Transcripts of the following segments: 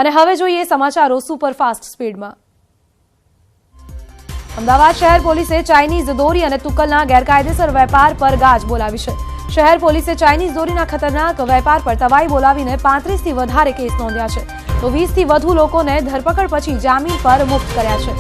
અને હવે જોઈએ સમાચારો સુપરફાસ્ટ સ્પીડમાં। અમદાવાદ શહેર પોલીસે ચાઇનીઝ દોરી અને તુક્કલના ગેરકાયદેસર વેપાર પર ગાજ બોલાવી છે। શહેર પોલીસે ચાઇનીઝ દોરીના ખતરનાક વેપાર પર તવાઈ બોલાવીને 35થી વધારે કેસ નોંધ્યા છે, તો 20થી વધુ લોકોને ધરપકડ પછી જામીન પર મુક્ત કર્યા છે।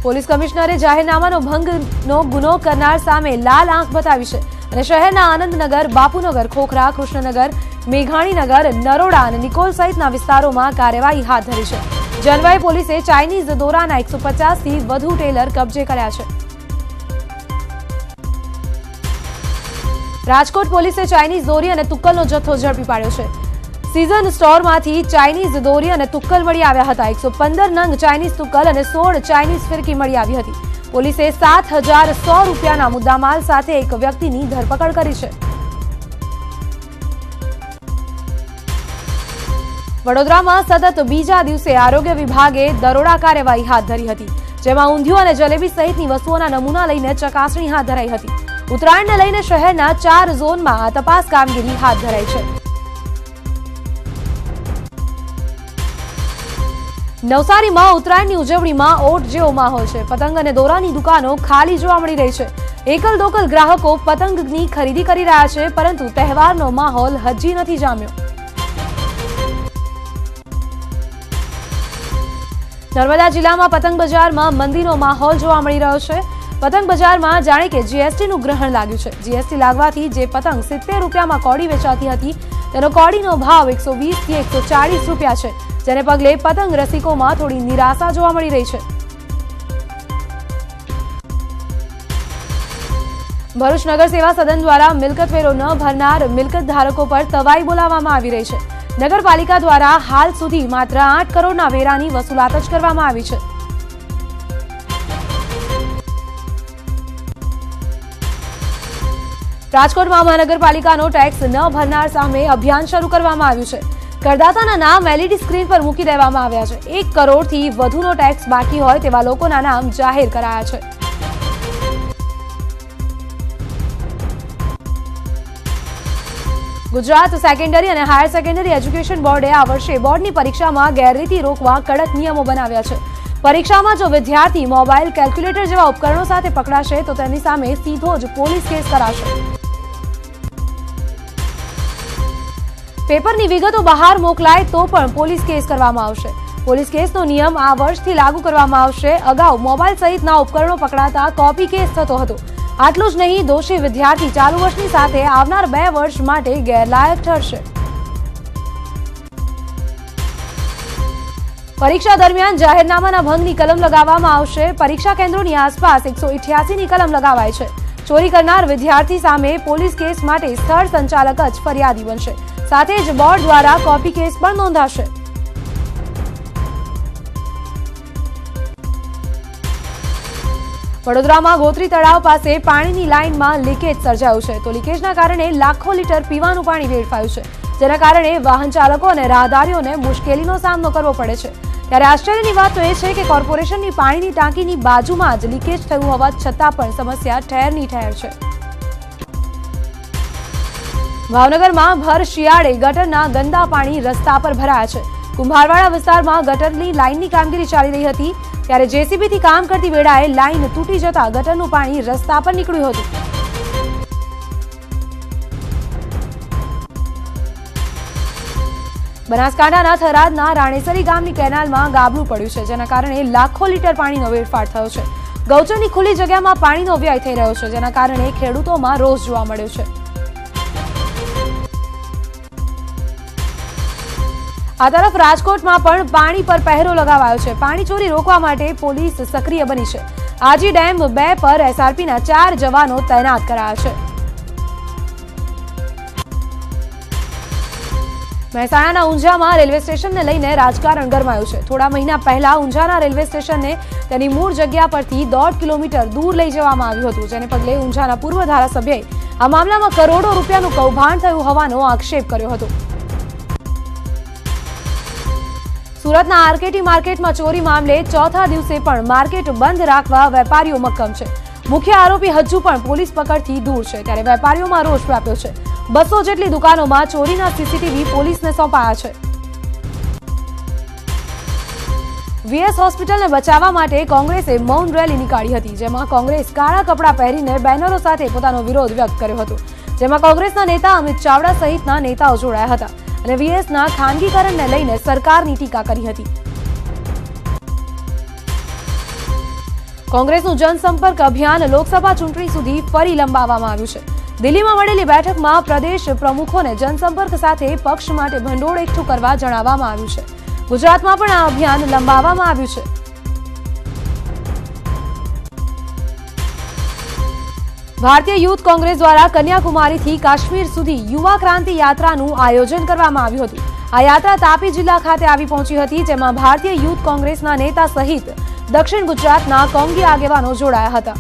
પોલીસ કમિશનરે જાહેરનામાનો ભંગનો ગુનો કરનાર સામે લાલ આંખ બતાવી છે અને શહેરના આનંદનગર, બાપુનગર, ખોખરા, કૃષ્ણનગર, મેઘાણીનગર, નરોડા અને નિકોલ સહિતના વિસ્તારોમાં કાર્યવાહી હાથ ધરી છે। જનવાઈ પોલીસે ચાઇનીઝ દોરાના 150થી વધુ ટેલર કબજે કર્યા છે। રાજકોટ પોલીસે ચાઇનીઝ દોરી અને તુક્કલનો જથ્થો ઝડપી પાડ્યો છે। सीजन स्टोर मांथी चाइनीज दोरी और तुक्कल मळी आव्या हता। 115 नंग चाइनीज तुक्कल और 16 चाइनीज फिरकी मळी आवी हती। पोलीसे 7100 रूपियाना मुद्दामाल साथे एक व्यक्तिनी धरपकड़ करी छे। वडोदरामां सतत बीजा दिवसे आरोग्य विभागे दरोड़ा कार्यवाही हाथ धरी हती, जेमां ऊंधिયું અને જલેબી સહિતની વસ્તુઓના નમૂના લઈને ચકાસણી હાથ ધરાઈ હતી। ઉત્તરાયણને લઈને શહેરના 4 ઝોનમાં આ તપાસ કામગીરી હાથ ધરાઈ છે। નવસારીમાં ઉત્તરાયણની ઉજવણીમાં ઓટ જેવો માહોલ છે। પતંગ અને દોરાની દુકાનો ખાલી જોવા મળી રહી છે। એકલ દોકલ ગ્રાહકો પતંગની ખરીદી કરી રહ્યા છે, પરંતુ તહેવારનો માહોલ હજી નથી જામ્યો। નર્મદા જિલ્લામાં પતંગ બજારમાં મંદીનો માહોલ જોવા મળી રહ્યો છે। પતંગ બજારમાં જાણે કે જીએસટીનું ગ્રહણ લાગ્યું છે। જીએસટી લાગવાથી જે પતંગ 70 રૂપિયામાં કોડી વેચાતી હતી, તેનો કોડીનો ભાવ 120થી 140 રૂપિયા છે, જેને પગલે પતંગ રસિકોમાં થોડી નિરાશા જોવા મળી રહી છે। ભરૂચ નગર સેવા સદન દ્વારા મિલકત વેરો ન ભરનાર મિલકત ધારકો પર તવાઈ બોલાવવામાં આવી રહી છે। નગરપાલિકા દ્વારા હાલ સુધી માત્ર 8 કરોડના વેરાની વસૂલાત જ કરવામાં આવી છે। રાજકોટમાં મહાનગરપાલિકાનો ટેક્સ ન ભરનાર સામે અભિયાન શરૂ કરવામાં આવ્યું છે। કરદાતાના નામ એલઈડી સ્ક્રીન પર મૂકી દેવામાં આવ્યા છે। 1 કરોડથી વધુનો ટેક્સ બાકી હોય તેવા લોકોના નામ જાહેર કરાયા છે। ગુજરાત સેકન્ડરી અને હાયર સેકન્ડરી એજ્યુકેશન બોર્ડે આ વર્ષે બોર્ડની પરીક્ષામાં ગેરરીતિ રોકવા કડક નિયમો બનાવ્યા છે। પરીક્ષામાં જો વિદ્યાર્થી મોબાઈલ, કેલ્ક્યુલેટર જેવા ઉપકરણો સાથે પકડાશે તો તેની સામે સીધો જ પોલીસ કેસ કરાશે। પેપરની વિગતો બહાર મોકલાય તો પણ પોલીસ કેસ કરવામાં આવશે। પોલીસ કેસનો નિયમ આ વર્ષથી લાગુ કરવામાં આવશે। અગાઉ મોબાઈલ સહિતના ઉપકરણો પકડાતા કોપી કેસ થતો હતો। આટલું જ નહીં, દોષી વિદ્યાર્થી ચાલુ વર્ષની સાથે આવનાર 2 વર્ષ માટે ગેરલાયક ઠરશે। પરીક્ષા દરમિયાન જાહેરનામાના ભંગની કલમ લગાવવામાં આવશે। પરીક્ષા કેન્દ્રોની આસપાસ 188ની કલમ લગાવાય છે। ચોરી કરનાર વિદ્યાર્થી સામે પોલીસ કેસ માટે સ્થળ સંચાલક જ ફરિયાદી બનશે। સાથે જ બોર્ડ દ્વારા કોપી કેસ પણ નોંધાશે। વડોદરામાં ગોત્રી તળાવ પાસે પાણીની લાઇનમાં લીકેજ સર્જાયું છે, તો લીકેજના કારણે લાખો લીટર પીવાનું પાણી વેડફાયું છે, જેના કારણે વાહન ચાલકો અને રાહદારીઓને મુશ્કેલીનો સામનો કરવો પડે છે। ત્યારે આશ્ચર્યની વાત તો એ છે કે કોર્પોરેશનની પાણીની ટાંકીની બાજુમાં જ લીકેજ થયું હોવા છતાં પણ સમસ્યા ઠેરની ઠેર છે। ભાવનગરમાં ભર શિયાળે ગટરના ગંદા પાણી રસ્તા પર ભરાયા છે। કુંભારવાડા વિસ્તારમાં ગટરની લાઇનની કામગીરી ચાલી રહી હતી, ત્યારે જેસીબીથી કામ કરતી વેળાએ લાઇન તૂટી જતા ગટરનું પાણી રસ્તા પર નીકળ્યું હતું। બનાસકાંઠાના થરાદના રાણેસરી ગામની કેનાલમાં ગાબડું પડ્યું છે, જેના કારણે લાખો લીટર પાણીનો વેડફાટ થયો છે। ગૌચરની ખુલ્લી જગ્યામાં પાણીનો વ્યય થઈ રહ્યો છે, જેના કારણે ખેડૂતોમાં રોષ જોવા મળ્યો છે। આ તરફ રાજકોટમાં પણ પાણી પર પહેરો લગાવાયો છે। પાણી ચોરી રોકવા માટે પોલીસ સક્રિય બની છે। આજી ડેમ 2 પર એસઆરપીના 4 જવાનો તૈનાત કરાયા છે। મહેસાણાના ઊંઝામાં રેલવે સ્ટેશનને લઈને રાજકારણ ગરમાયું છે। થોડા મહિના પહેલા ઊંઝાના રેલવે સ્ટેશનને તેની મૂળ જગ્યા પરથી 1.5 કિલોમીટર દૂર લઈ જવામાં આવ્યું હતું, જેને પગલે ઊંઝાના પૂર્વ ધારાસભ્યએ આ મામલામાં કરોડો રૂપિયાનું કૌભાંડ થયું હોવાનો આક્ષેપ કર્યો હતો। સુરતના આરકેટી માર્કેટમાં ચોરી મામલે ચોથા દિવસે પણ માર્કેટ બંધ રાખવા વેપારીઓ મક્કમ છે। મુખ્ય આરોપી હજુ પણ પોલીસ પકડથી દૂર છે, ત્યારે વેપારીઓમાં રોષ વ્યાપ્યો છે। 200 જેટલી દુકાનોમાં ચોરીના સીસીટીવી પોલીસને સોંપાયા છે. વીએસ હોસ્પિટલને બચાવવા માટે કોંગ્રેસે મૌન રેલી નીકાળી હતી, જેમાં કોંગ્રેસ કાળા કપડાં પહેરીને બેનરો સાથે પોતાનો વિરોધ વ્યક્ત કર્યો હતો, જેમાં કોંગ્રેસના નેતા અમિત ચાવડા સહિતના નેતાઓ જોડાયા હતા અને વીએસના ખાનગીકરણને લઈને સરકારની ટીકા કરી હતી. કોંગ્રેસનું જનસંપર્ક અભિયાન લોકસભા ચૂંટણી સુધી ફરી લંબાવવામાં આવ્યું છે. દિલ્હીમાં મળેલી બેઠકમાં પ્રદેશ પ્રમુખોને જનસંપર્ક સાથે પક્ષ માટે ભંડોળ એકઠું કરવા જણાવવામાં આવ્યું છે. ગુજરાતમાં પણ આ અભિયાન લંબાવવામાં આવ્યું છે. ભારતીય યુથ કોંગ્રેસ દ્વારા કન્યાકુમારીથી કાશ્મીર સુધી યુવા ક્રાંતિ યાત્રાનું આયોજન કરવામાં આવ્યું હતું. આ યાત્રા તાપી જિલ્લા ખાતે આવી પહોંચી હતી, જેમાં ભારતીય યુથ કોંગ્રેસના નેતા સહિત દક્ષિણ ગુજરાતના કોંગી આગેવાનો જોડાયા હતા.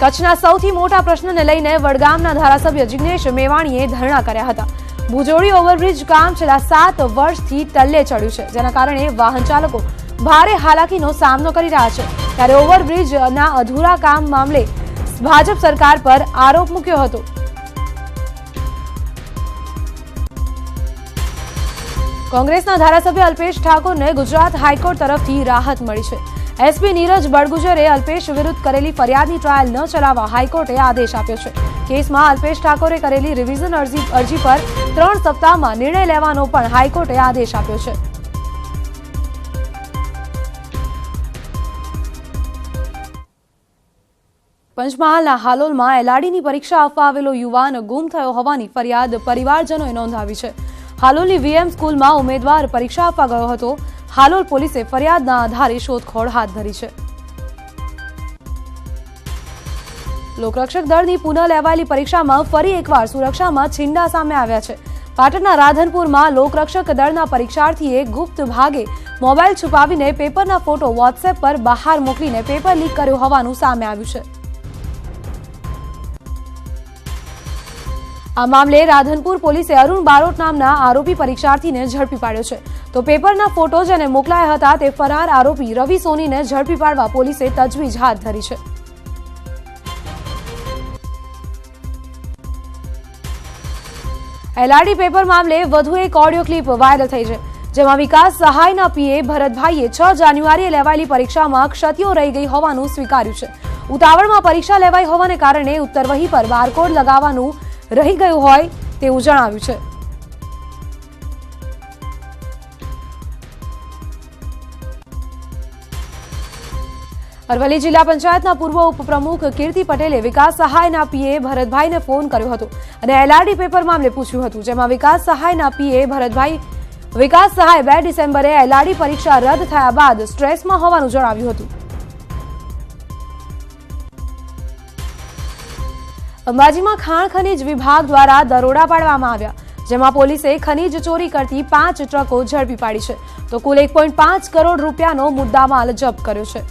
કચ્છના સૌથી મોટા પ્રશ્નને લઈને વડગામના ધારાસભ્ય જિગ્નેશ મેવાણીએ ધરણા કર્યા હતા. ભુજોડી ઓવરબ્રિજ કામ છેલ્લા 7 વર્ષથી ટલ્લે ચડ્યું છે, જેના કારણે વાહન ચાલકો ભારે હાલાકીનો સામનો કરી રહ્યા છે. ત્યારે ઓવરબ્રિજના અધૂરા કામ મામલે ભાજપ સરકાર પર આરોપ મૂક્યો હતો. કોંગ્રેસના ધારાસભ્ય અલ્પેશ ઠાકોરને ગુજરાત હાઈકોર્ટ તરફથી રાહત મળી છે. એસપી નીરજ બડગુજરે અલ્પેશ વિરુદ્ધ કરેલી ફરિયાદની ટ્રાયલ ન ચલાવવા હાઈકોર્ટે આદેશ આપ્યો છે. કેસમાં અલ્પેશ ઠાકોરે કરેલી રિવિઝન અરજી પર 3 સપ્તાહમાં નિર્ણય લેવાનો પણ હાઈકોર્ટે આદેશ આપ્યો છે. પંચમહાલના હાલોલમાં એલઆરડીની પરીક્ષા આપવા આવેલો યુવાન ગુમ થયો હોવાની ફરિયાદ પરિવારજનોએ નોંધાવી છે. હાલોલની વીએમ સ્કૂલમાં ઉમેદવાર પરીક્ષા આપવા ગયો હતો. હાલોલ પોલીસે ફરિયાદના આધારે શોધખોળ હાથ ધરી છે. લોકરક્ષક દળની પુનઃ લેવાયેલી પરીક્ષામાં ફરી એકવાર સુરક્ષામાં છીંડા સામે આવ્યા છે. પાટણના રાધનપુરમાં લોકરક્ષક દળના પરીક્ષાર્થીએ ગુપ્ત ભાગે મોબાઈલ છુપાવીને પેપરના ફોટો વોટ્સએપ પર બહાર મોકલીને પેપર લીક કર્યું હોવાનું સામે આવ્યું છે. આ મામલે રાધનપુર પોલીસે અરુણ બારોટ નામના આરોપી પરીક્ષાર્થીને ઝડપી પાડ્યો છે. તો પેપરના ફોટો જેને મોકલાયા હતા તે ફરાર આરોપી રવિ સોનીને ઝડપી પાડવા પોલીસે તજવીજ હાથ ધરી છે. એલઆરડી પેપર મામલે વધુ એક ઓડિયો ક્લિપ વાયરલ થઈ છે, જેમાં વિકાસ સહાયના પીએ ભરતભાઈએ 6 જાન્યુઆરીએ લેવાયેલી પરીક્ષામાં ક્ષતિઓ રહી ગઈ હોવાનું સ્વીકાર્યું છે. ઉતાવળમાં પરીક્ષા લેવાઈ હોવાને કારણે ઉત્તરવહી પર બારકોડ લગાવવાનું રહી ગયું હોય તેવું જણાવ્યું છે. અરવલ્લી જિલ્લા પંચાયતના પૂર્વ ઉપપ્રમુખ કીર્તિ પટેલે વિકાસ સહાયના પીએ ભરતભાઈને ફોન કર્યો હતો અને એલઆરડી પેપર મામલે પૂછ્યું હતું, જેમાં વિકાસ સહાયના પીએ ભરતભાઈ વિકાસ સહાય 2 ડિસેમ્બરે એલઆરડી પરીક્ષા રદ થયા બાદ સ્ટ્રેસમાં હોવાનું જણાવ્યું હતું. અંબાજીમાં ખાણ ખનીજ વિભાગ દ્વારા દરોડા પાડવામાં આવ્યા, જેમાં પોલીસે ખનીજ ચોરી કરતી 5 ટ્રકો ઝડપી પાડી છે. તો કુલ 1.5 કરોડ રૂપિયાનો મુદ્દામાલ જપ્ત કર્યો છે.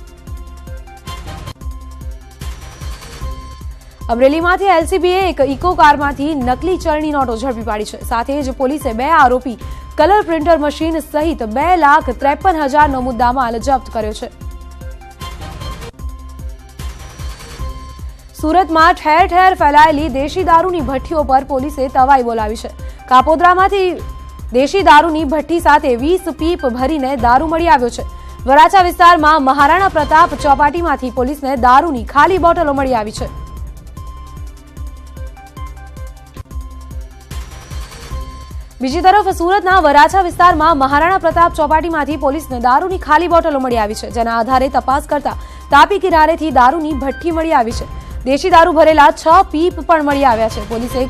અમરેલીમાંથી એલસીબીએ એક ઇકો કારમાંથી નકલી ચલણી નોટો ઝડપી પાડી છે. સાથે જ પોલીસે 2 આરોપી કલર પ્રિન્ટર મશીન સહિત 2,53,000નો મુદ્દામાલ જપ્ત કર્યો છે. સુરતમાં ઠેર ઠેર ફેલાયેલી દેશી દારૂની ભઠ્ઠીઓ પર પોલીસે તવાઈ બોલાવી છે. કાપોદ્રામાંથી દેશી દારૂની ભઠ્ઠી સાથે 20 પીપ ભરીને દારૂ મળી આવ્યો છે. વરાછા વિસ્તારમાં મહારાણા પ્રતાપ ચોપાટીમાંથી પોલીસને દારૂની ખાલી બોટલો મળી આવી છે. બીજી તરફ સુરતના વરાછા વિસ્તારમાં મહારાણા પ્રતાપ ચોપાટીમાંથી પોલીસને દારૂની ખાલી બોટલો મળી આવી છે, જેના આધારે તપાસ કરતા તાપી કિનારેથી દારૂની ભઠ્ઠી મળી આવી છે. દેશી દારૂ ભરેલા 6 પીપ પણ મળી આવ્યા છે. પોલીસે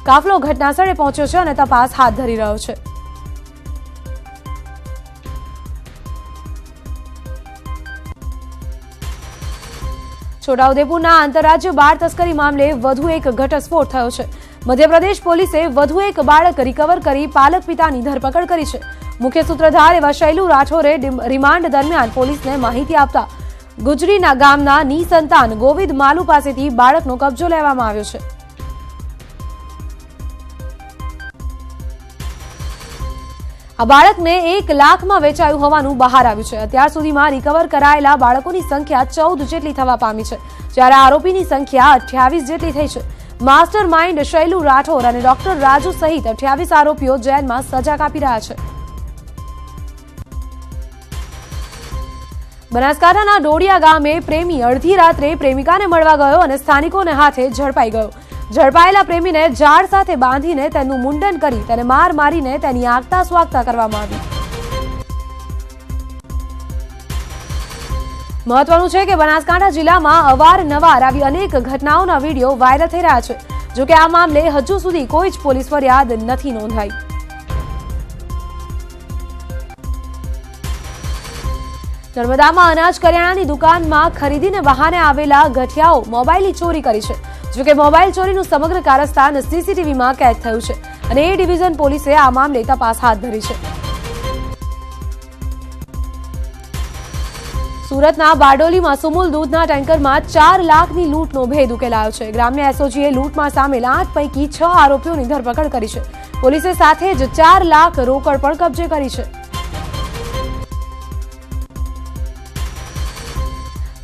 કાફલો ઘટનાસ્થળે પહોંચ્યો છે અને તપાસ હાથ ધરી રહ્યો છે. છોટાઉદેપુરના આંતરરાજ્ય બાળ તસ્કરી મામલે વધુ એક ઘટસ્ફોટ થયો છે. મધ્યપ્રદેશ પોલીસે વધુ એક બાળક રિકવર કરી પાલક પિતાની ધરપકડ કરી છે. મુખ્ય સૂત્રધાર એવા શૈલુ રાઠોરે રિમાન્ડ દરમિયાન પોલીસને માહિતી આપતા ગુજરીના ગામના નિસંતાન ગોવિંદ માલુ પાસેથી બાળકનો કબજો લેવામાં આવ્યો છે. આ બાળકને 1 લાખમાં વેચાયું હોવાનું બહાર આવ્યું છે. અત્યાર સુધીમાં રિકવર કરાયેલા બાળકોની સંખ્યા 14 જેટલી થવા પામી છે, જ્યારે આરોપીની સંખ્યા 28 જેટલી થઈ છે. માસ્ટર માઇન્ડ શૈલુ રાઠોર અને ડોક્ટર રાજુ સહિત 28 આરોપીઓ જેલમાં સજા કાપી રહ્યા છે. બનાસકાંઠાના ડોડિયા ગામે પ્રેમી અડધી રાત્રે પ્રેમિકાને મળવા ગયો અને સ્થાનિકોને હાથે ઝડપાઈ ગયો. ઝડપાયેલા પ્રેમીને ઝાડ સાથે બાંધીને તેનું મુંડન કરી તેને માર મારીને તેની આગતા સ્વાગતા કરવામાં આવી. મહત્વનું છે કે બનાસકાંઠા જિલ્લામાં અવારનવાર આવી અનેક ઘટનાઓના વિડીયો વાયરલ થઈ રહ્યા છે. જોકે આ મામલે હજુ સુધી કોઈ જ પોલીસ ફરિયાદ નથી નોંધાઈ. નર્મદામાં અનાજ કરિયાણાની દુકાનમાં ખરીદીને બહાને આવેલા ગઠિયાઓ મોબાઈલની ચોરી કરી છે. જોકે મોબાઈલ ચોરીનું સમગ્ર કારસ્તાન સીસીટીવીમાં કેદ થયું છે અને એ ડિવિઝન પોલીસે આ મામલે તપાસ હાથ ધરી છે. સુરતના બારડોલીમાં સુમુલ દૂધના ટેન્કરમાં 4 લાખની લૂંટનો ભેદ ઉકેલાયો છે. ગ્રામ્ય એસઓજીએ લૂંટમાં સામેલ 8 પૈકી 6 આરોપીઓની ધરપકડ કરી છે. પોલીસે સાથે જ 4 લાખ રોકડ પણ કબજે કરી છે.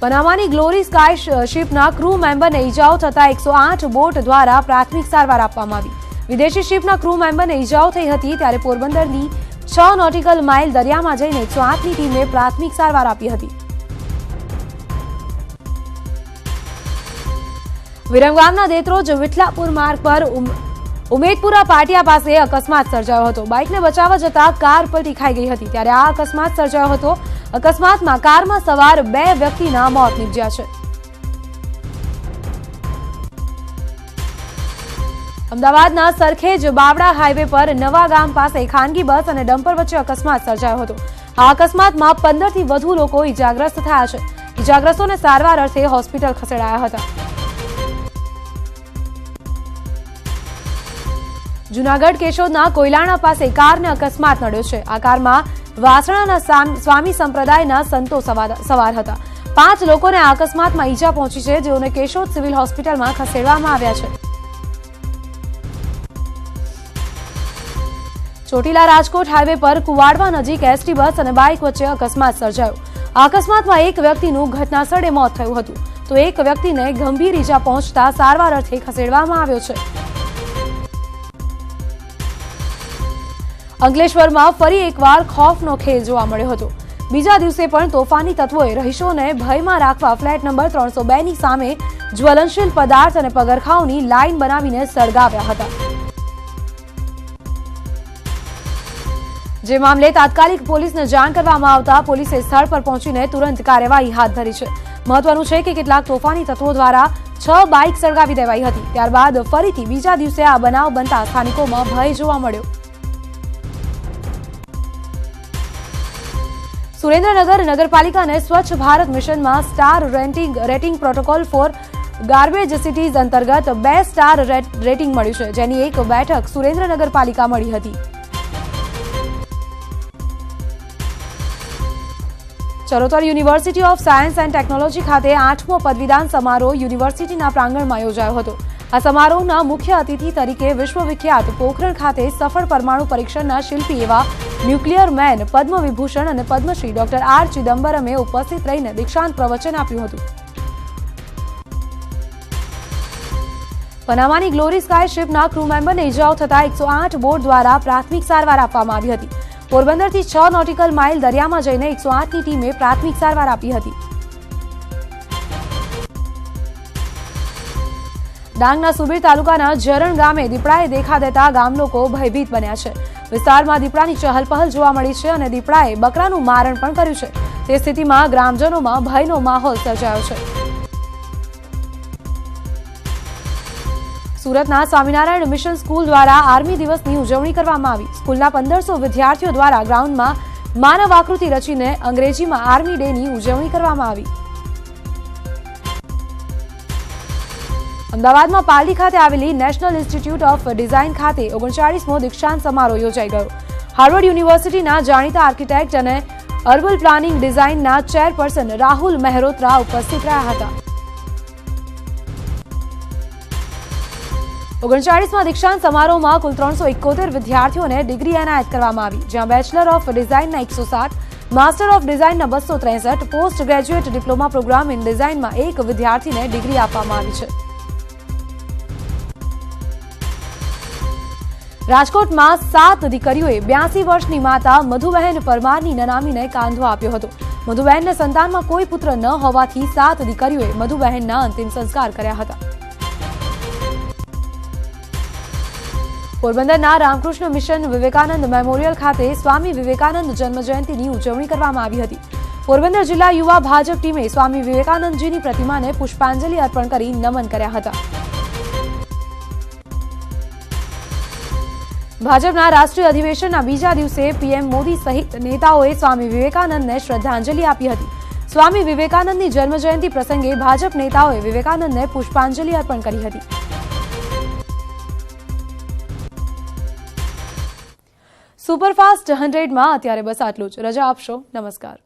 પનામાની ગ્લોરી સ્કાય શિપના ક્રૂ મેમ્બરને ઈજાઓ થતા 108 બોટ દ્વારા પ્રાથમિક સારવાર આપવામાં આવી. વિદેશી શિપના ક્રૂ મેમ્બરને ઈજાઓ થઈ હતી ત્યારે પોરબંદરની 6 નોટિકલ માઇલ દરિયામાં જઈને 108ની ટીમે પ્રાથમિક સારવાર આપી હતી. વિરમગામના દેત્રોજ વિઠલાપુર માર્ગ પર ઉમેદપુરા પાટિયા પાસે અકસ્માત સર્જાયો હતો. બાઇકને બચાવવા જતા કાર પલટી ખાઈ ગઈ હતી ત્યારે આ અકસ્માત સર્જાયો હતો. અકસ્માતમાં કારમાં સવાર 2 વ્યક્તિના મોત નીપજ્યા છે. અમદાવાદના સરખેજ બાવડા હાઈવે પર નવા ગામ પાસે ખાનગી બસ અને ડમ્પર વચ્ચે અકસ્માત સર્જાયો હતો. આ અકસ્માતમાં 15થી વધુ લોકો ઈજાગ્રસ્ત થયા છે. ઈજાગ્રસ્તોને સારવાર અર્થે હોસ્પિટલ ખસેડાયા હતા. જૂનાગઢ કેશોદના કોયલાણા પાસે કારને અકસ્માત નડ્યો છે. આ કારમાં વાસણાના સ્વામી સંપ્રદાયના સંતો સવાર હતા. 5 લોકોને આ અકસ્માતમાં ઈજા પહોંચી છે, જેઓને કેશોદ સિવિલ હોસ્પિટલમાં ખસેડવામાં આવ્યા છે. ચોટીલા રાજકોટ હાઈવે પર કુવાડવા નજીક એસટી બસ અને બાઇક વચ્ચે અકસ્માત સર્જાયો. આ અકસ્માતમાં એક વ્યક્તિનું ઘટનાસ્થળે મોત થયું હતું તો એક વ્યક્તિને ગંભીર ઈજા પહોંચતા સારવાર અર્થે ખસેડવામાં આવ્યો છે. અંકલેશ્વરમાં ફરી એકવાર ખૌફનો ખેલ જોવા મળ્યો હતો. બીજા દિવસે પણ તોફાની તત્વોએ રહીશોને ભયમાં રાખવા ફ્લેટ નંબર 302 ની સામે જ્વલનશીલ પદાર્થ અને પગરખાઓની લાઇન બનાવીને સળગાવ્યા હતા. જે મામલે તાત્કાલિક પોલીસને જાણ કરવામાં આવતા પોલીસે સ્થળ પર પહોંચીને તુરંત કાર્યવાહી હાથ ધરી છે. મહત્વનું છે કે કેટલાક તોફાની તત્વો દ્વારા 6 બાઇક સળગાવી દેવાઈ હતી. ત્યારબાદ ફરીથી બીજા દિવસે આ બનાવ બનતા સ્થાનિકોમાં ભય જોવા મળ્યો. સુરેન્દ્રનગર નગરપાલિકાને સ્વચ્છ ભારત મિશનમાં star rating protocol for garbage cities અંતર્ગત 2 સ્ટાર રેટિંગ મળ્યું છે, જેની એક બેઠક સુરેન્દ્રનગરપાલિકા મળી હતી. Charotar university of science and technology ખાતે 8મો પદવીદાન સમારોહ યુનિવર્સિટીના પ્રાંગણમાં યોજાયો હતો. આ સમારોહના મુખ્ય અતિથિ તરીકે વિશ્વવિખ્યાત પોખરણ ખાતે સફળ પરમાણુ પરીક્ષણના શિલ્પી એવા ન્યુક્લિયર મેન પદ્મ વિભૂષણ અને પદ્મશ્રી ડોક્ટર આર ચિદમ્બરમે ઉપસ્થિત રહીને દીક્ષાંત પ્રવચન આપ્યું હતું. પનામાની ગ્લોરી સ્કાય શિપના ક્રૂ મેમ્બરને ઈજાઓ થતા 108 બોટ દ્વારા પ્રાથમિક સારવાર આપવામાં આવી હતી. પોરબંદરથી 6 નોટિકલ માઇલ દરિયામાં જઈને 108ની ટીમે પ્રાથમિક સારવાર આપી હતી. ડાંગના સુબીર તાલુકાના જરણ ગામે દીપડાએ દેખા દેતા ગામ લોકો ભયભીત બન્યા છે. વિસ્તારમાં દીપડાની ચહલપહલ જોવા મળી છે અને દીપડાએ બકરાનું મારણ પણ કર્યું છે. તે સ્થિતિમાં ગ્રામજનોમાં ભયનો માહોલ સર્જાયો છે. સુરતના સ્વામિનારાયણ મિશન સ્કૂલ દ્વારા આર્મી દિવસની ઉજવણી કરવામાં આવી. સ્કૂલના 1500 વિદ્યાર્થીઓ દ્વારા ગ્રાઉન્ડમાં માનવ આકૃતિ રચીને અંગ્રેજીમાં આર્મી ડેની ઉજવણી કરવામાં આવી. અમદાવાદમાં પાલડી ખાતે આવેલી નેશનલ ઇન્સ્ટિટ્યૂટ ઓફ ડિઝાઇન ખાતે 39મો દીક્ષાંત સમારોહ યોજાઈ ગયો. હાર્વર્ડ યુનિવર્સિટીના જાણીતા આર્કિટેક્ટ અને અર્બન પ્લાનિંગ ડિઝાઇનના ચેરપર્સન રાહુલ મહેરોત્રા ઉપસ્થિત રહ્યા હતા. 39મા દીક્ષાંત સમારોહમાં કુલ 371 વિદ્યાર્થીઓને ડિગ્રી એનાયત કરવામાં આવી, જ્યાં બેચલર ઓફ ડિઝાઇનના 160, માસ્ટર ઓફ ડિઝાઇનના 263, post graduate diploma program in ડિઝાઇનમાં એક વિદ્યાર્થીને ડિગ્રી આપવામાં આવી છે. રાજકોટમાં 7 દીકરીઓએ 82 વર્ષની માતા મધુબહેન પરમારની નનામીને કાંધો આપ્યો હતો. મધુબહેનને સંતાનમાં કોઈ પુત્ર ન હોવાથી 7 દીકરીઓએ મધુબહેનના અંતિમ સંસ્કાર કર્યા હતા. પોરબંદરના રામકૃષ્ણ મિશન વિવેકાનંદ મેમોરિયલ ખાતે સ્વામી વિવેકાનંદ જન્મજયંતિની ઉજવણી કરવામાં આવી હતી. પોરબંદર જિલ્લા યુવા ભાજપ ટીમે સ્વામી વિવેકાનંદજીની પ્રતિમાને પુષ્પાંજલિ અર્પણ કરી નમન કર્યા હતા. ભાજપના રાષ્ટ્રીય અધિવેશનના બીજા દિવસે પીએમ મોદી સહિત નેતાઓએ સ્વામી વિવેકાનંદને શ્રદ્ધાંજલિ આપી હતી. સ્વામી વિવેકાનંદની જન્મજયંતિ પ્રસંગે ભાજપ નેતાઓએ વિવેકાનંદને પુષ્પાંજલિ અર્પણ કરી હતી. સુપરફાસ્ટ 100માં અત્યારે બસ આટલું જ. રજા આપશો. નમસ્કાર.